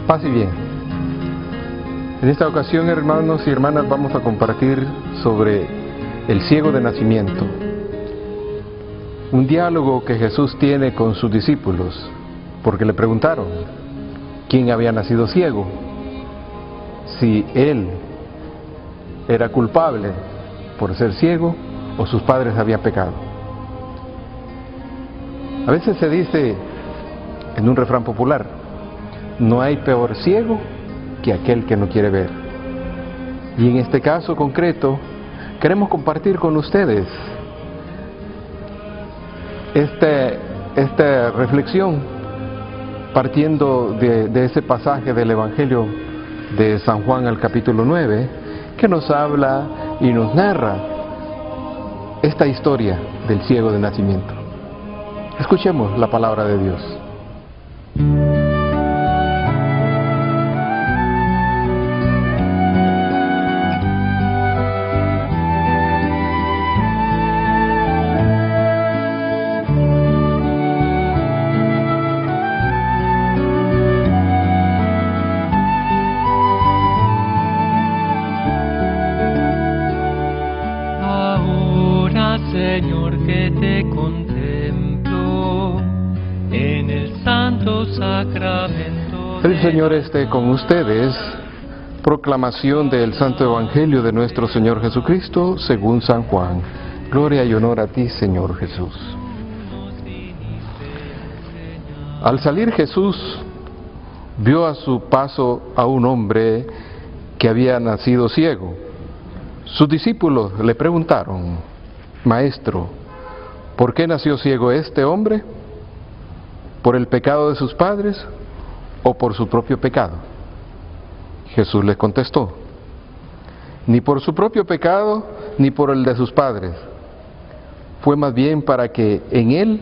Paz y bien. En esta ocasión, hermanos y hermanas, vamos a compartir sobre el ciego de nacimiento. Un diálogo que Jesús tiene con sus discípulos, porque le preguntaron quién había nacido ciego, si él era culpable por ser ciego o sus padres habían pecado. A veces se dice en un refrán popular: no hay peor ciego que aquel que no quiere ver. Y en este caso concreto, queremos compartir con ustedes esta reflexión partiendo de ese pasaje del Evangelio de San Juan al capítulo 9, que nos habla y nos narra esta historia del ciego de nacimiento. Escuchemos la palabra de Dios. Señor, que te contemplo en el santo sacramento. El Señor esté con ustedes. Proclamación del Santo Evangelio de nuestro Señor Jesucristo según San Juan. Gloria y honor a ti, Señor Jesús. Al salir Jesús, vio a su paso a un hombre que había nacido ciego. Sus discípulos le preguntaron: Maestro, ¿por qué nació ciego este hombre? ¿Por el pecado de sus padres o por su propio pecado? Jesús les contestó: ni por su propio pecado ni por el de sus padres. Fue más bien para que en él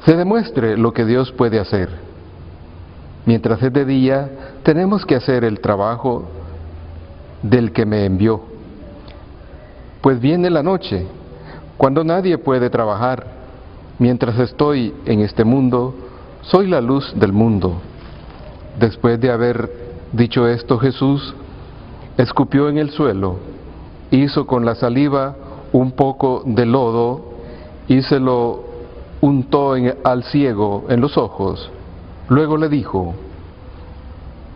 se demuestre lo que Dios puede hacer. Mientras es de día, tenemos que hacer el trabajo del que me envió. Pues viene la noche, cuando nadie puede trabajar. Mientras estoy en este mundo, soy la luz del mundo. Después de haber dicho esto, Jesús escupió en el suelo, hizo con la saliva un poco de lodo y se lo untó al ciego en los ojos. Luego le dijo: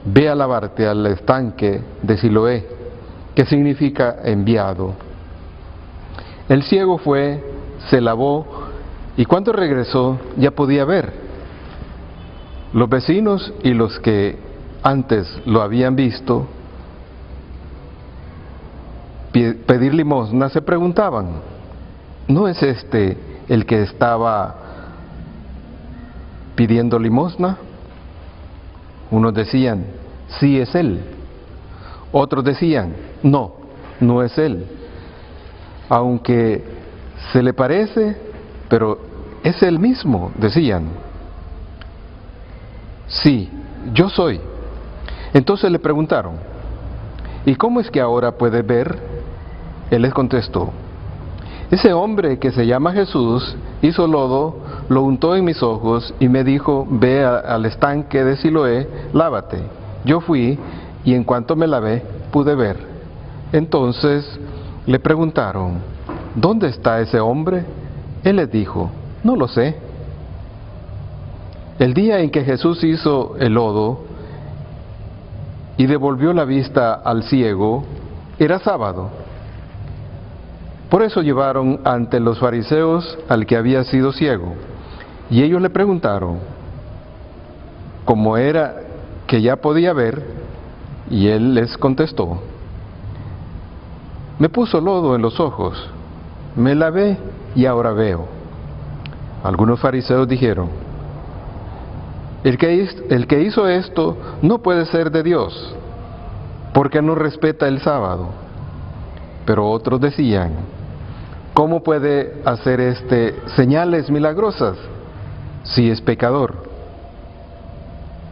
ve a lavarte al estanque de Siloé, que significa enviado. El ciego fue, se lavó, y cuando regresó ya podía ver. Los vecinos y los que antes lo habían visto pedir limosna se preguntaban: ¿no es este el que estaba pidiendo limosna? Unos decían: sí, es él. Otros decían: no, no es él. Aunque se le parece, pero es él mismo, decían. Sí, yo soy. Entonces le preguntaron: ¿y cómo es que ahora puede ver? Él les contestó: ese hombre que se llama Jesús hizo lodo, lo untó en mis ojos y me dijo: ve al estanque de Siloé, lávate. Yo fui y en cuanto me lavé pude ver. Entonces le preguntaron: ¿dónde está ese hombre? Él les dijo: no lo sé. El día en que Jesús hizo el lodo y devolvió la vista al ciego, era sábado. Por eso llevaron ante los fariseos al que había sido ciego, y ellos le preguntaron cómo era que ya podía ver, y él les contestó: me puso lodo en los ojos, me lavé y ahora veo. Algunos fariseos dijeron: el que hizo esto no puede ser de Dios, porque no respeta el sábado. Pero otros decían: ¿cómo puede hacer señales milagrosas si es pecador?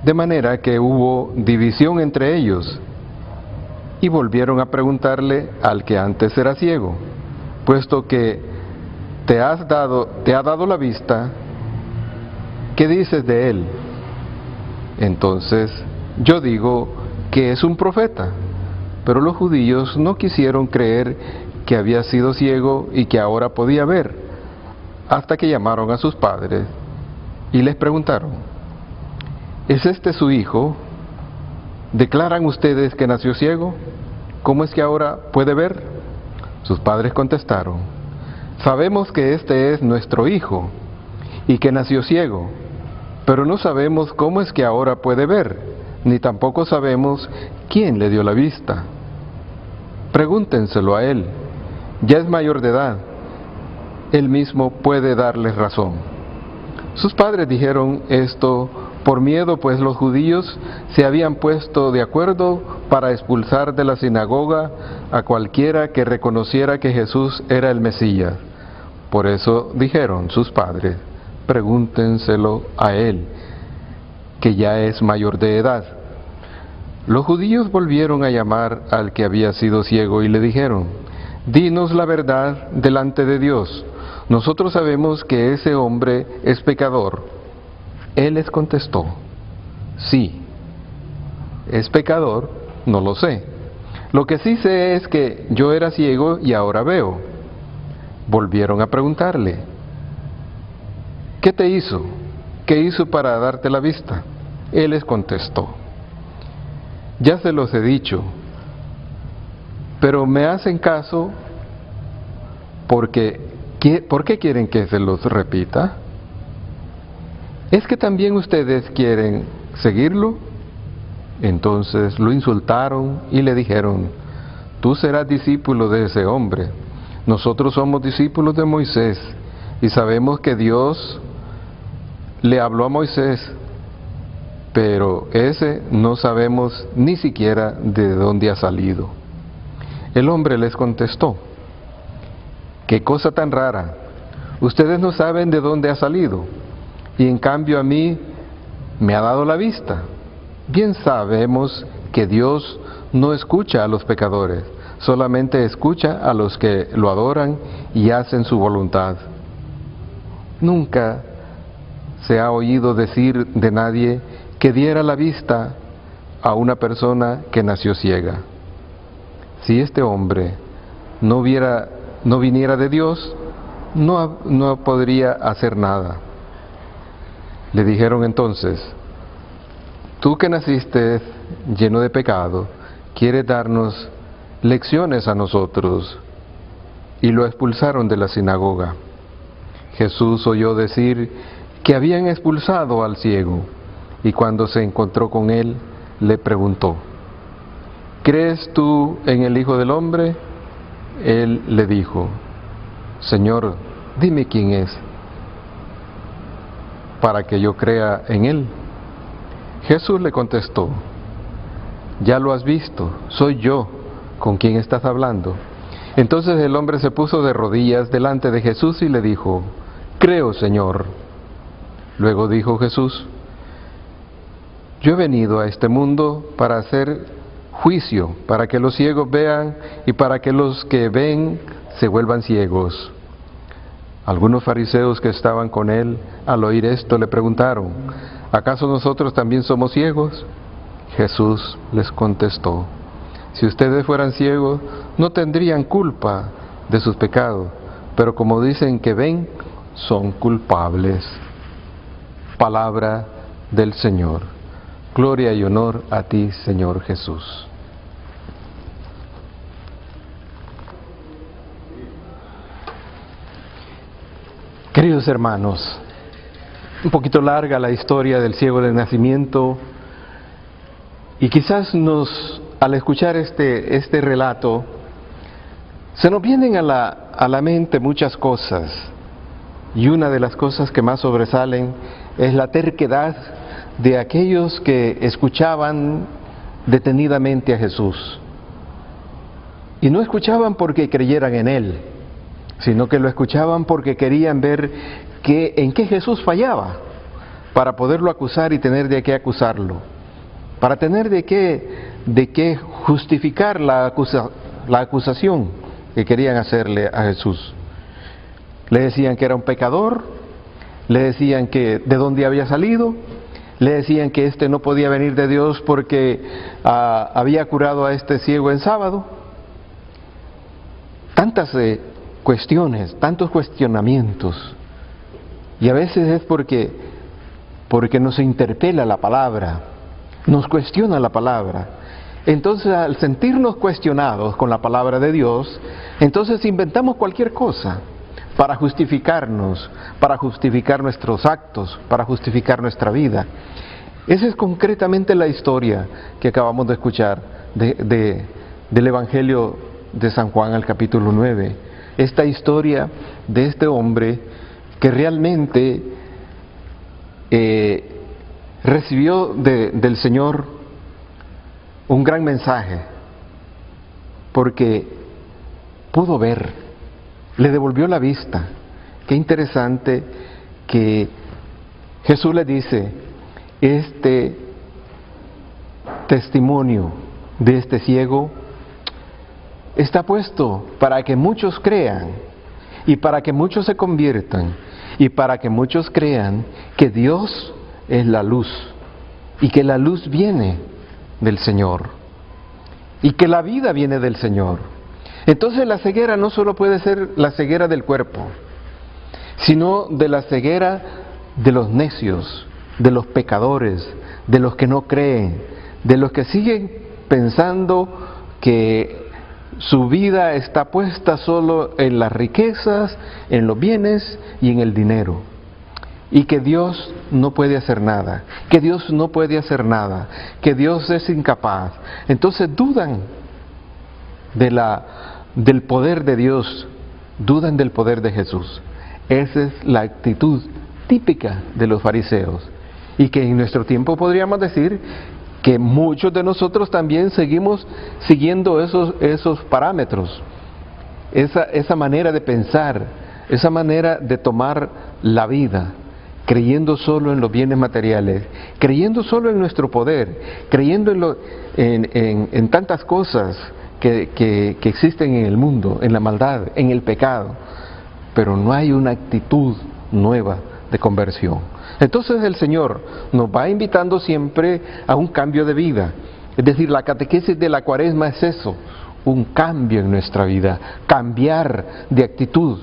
De manera que hubo división entre ellos, y volvieron a preguntarle al que antes era ciego: puesto que te ha dado la vista, ¿qué dices de él? Entonces yo digo que es un profeta. Pero los judíos no quisieron creer que había sido ciego y que ahora podía ver, hasta que llamaron a sus padres y les preguntaron: ¿es este su hijo? ¿Declaran ustedes que nació ciego? ¿Cómo es que ahora puede ver? Sus padres contestaron: sabemos que este es nuestro hijo y que nació ciego, pero no sabemos cómo es que ahora puede ver, ni tampoco sabemos quién le dio la vista. Pregúntenselo a él, ya es mayor de edad, él mismo puede darles razón. Sus padres dijeron esto por miedo, pues los judíos se habían puesto de acuerdo para expulsar de la sinagoga a cualquiera que reconociera que Jesús era el Mesías. Por eso dijeron sus padres: pregúntenselo a él, que ya es mayor de edad. Los judíos volvieron a llamar al que había sido ciego y le dijeron: dinos la verdad delante de Dios. Nosotros sabemos que ese hombre es pecador. Él les contestó: sí, ¿es pecador? No lo sé. Lo que sí sé es que yo era ciego y ahora veo. Volvieron a preguntarle: ¿qué te hizo? ¿Qué hizo para darte la vista? Él les contestó: ya se los he dicho, pero me hacen caso porque ¿por qué quieren que se los repita? ¿Es que también ustedes quieren seguirlo? Entonces lo insultaron y le dijeron: tú serás discípulo de ese hombre. Nosotros somos discípulos de Moisés y sabemos que Dios le habló a Moisés, pero ese no sabemos ni siquiera de dónde ha salido. El hombre les contestó: qué cosa tan rara, ustedes no saben de dónde ha salido, y en cambio a mí me ha dado la vista. Bien sabemos que Dios no escucha a los pecadores, solamente escucha a los que lo adoran y hacen su voluntad. Nunca se ha oído decir de nadie que diera la vista a una persona que nació ciega. Si este hombre no viniera de Dios, no podría hacer nada. Le dijeron entonces: tú que naciste lleno de pecado, ¿quieres darnos lecciones a nosotros? Y lo expulsaron de la sinagoga. Jesús oyó decir que habían expulsado al ciego, y cuando se encontró con él, le preguntó: ¿crees tú en el Hijo del Hombre? Él le dijo: Señor, dime quién es, para que yo crea en él. Jesús le contestó: ya lo has visto, soy yo con quien estás hablando. Entonces el hombre se puso de rodillas delante de Jesús y le dijo: creo, Señor. Luego dijo Jesús: yo he venido a este mundo para hacer juicio, para que los ciegos vean y para que los que ven se vuelvan ciegos. Algunos fariseos que estaban con él, al oír esto, le preguntaron: ¿acaso nosotros también somos ciegos? Jesús les contestó: si ustedes fueran ciegos, no tendrían culpa de sus pecados, pero como dicen que ven, son culpables. Palabra del Señor. Gloria y honor a ti, Señor Jesús. Queridos hermanos, un poquito larga la historia del ciego de nacimiento, y quizás al escuchar este relato, se nos vienen a la mente muchas cosas, y una de las cosas que más sobresalen es la terquedad de aquellos que escuchaban detenidamente a Jesús. Y no escuchaban porque creyeran en Él, sino que lo escuchaban porque querían ver en qué Jesús fallaba, para poderlo acusar y tener de qué acusarlo, para tener de qué justificar la acusación que querían hacerle a Jesús. Le decían que era un pecador, le decían que de dónde había salido, Le decían que este no podía venir de Dios porque había curado a este ciego en sábado. Tantas cuestiones, tantos cuestionamientos. Y a veces es porque nos interpela la palabra, nos cuestiona la palabra. Entonces, al sentirnos cuestionados con la palabra de Dios, entonces inventamos cualquier cosa para justificarnos, para justificar nuestros actos, para justificar nuestra vida. Esa es concretamente la historia que acabamos de escuchar del Evangelio de San Juan al capítulo 9. Esta historia de este hombre que realmente recibió del Señor un gran mensaje, porque pudo ver, le devolvió la vista. Qué interesante que Jesús le dice, este testimonio de este ciego está puesto para que muchos crean y para que muchos se conviertan y para que muchos crean que Dios es la luz y que la luz viene del Señor y que la vida viene del Señor. Entonces la ceguera no solo puede ser la ceguera del cuerpo, sino de la ceguera de los necios, de los pecadores, de los que no creen, de los que siguen pensando que su vida está puesta solo en las riquezas, en los bienes y en el dinero. Y que Dios no puede hacer nada, que Dios no puede hacer nada, que Dios es incapaz. Entonces dudan del poder de Dios, dudan del poder de Jesús. Esa es la actitud típica de los fariseos. Y que en nuestro tiempo podríamos decir que muchos de nosotros también seguimos siguiendo esos parámetros, esa manera de pensar, esa manera de tomar la vida, creyendo solo en los bienes materiales, creyendo solo en nuestro poder, creyendo en tantas cosas que existen en el mundo, en la maldad, en el pecado, pero no hay una actitud nueva de conversión. Entonces el Señor nos va invitando siempre a un cambio de vida. Es decir, la catequesis de la Cuaresma es eso, un cambio en nuestra vida, cambiar de actitud,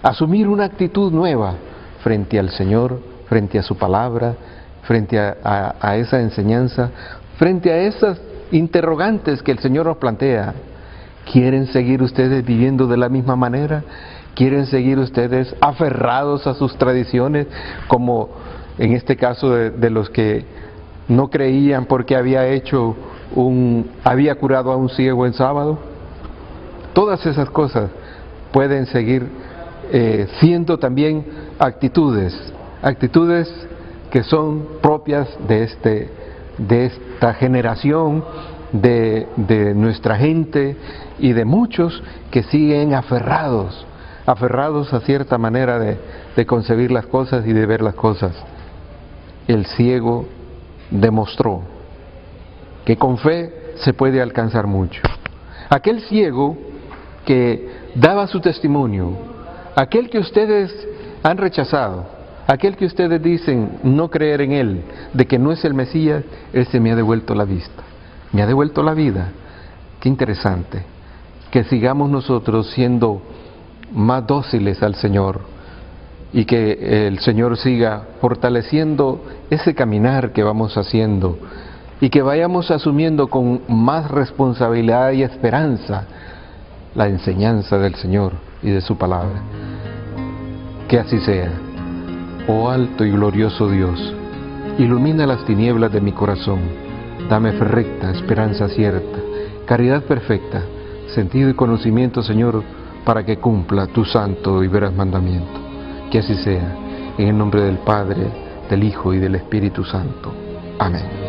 asumir una actitud nueva frente al Señor, frente a su palabra, frente a esa enseñanza, frente a esas interrogantes que el Señor nos plantea. ¿Quieren seguir ustedes viviendo de la misma manera? ¿Quieren seguir ustedes aferrados a sus tradiciones, como en este caso de los que no creían porque había curado a un ciego en sábado? Todas esas cosas pueden seguir siendo también actitudes que son propias de esta generación, de nuestra gente y de muchos que siguen aferrados a cierta manera de concebir las cosas y de ver las cosas. El ciego demostró que con fe se puede alcanzar mucho. Aquel ciego que daba su testimonio, aquel que ustedes han rechazado, aquel que ustedes dicen no creer en él, de que no es el Mesías, ese me ha devuelto la vista, me ha devuelto la vida. Qué interesante que sigamos nosotros siendo más dóciles al Señor y que el Señor siga fortaleciendo ese caminar que vamos haciendo y que vayamos asumiendo con más responsabilidad y esperanza la enseñanza del Señor y de su palabra. Que así sea. Oh alto y glorioso Dios, ilumina las tinieblas de mi corazón, dame fe recta, esperanza cierta, caridad perfecta, sentido y conocimiento, Señor, para que cumpla tu santo y veraz mandamiento. Que así sea, en el nombre del Padre, del Hijo y del Espíritu Santo. Amén.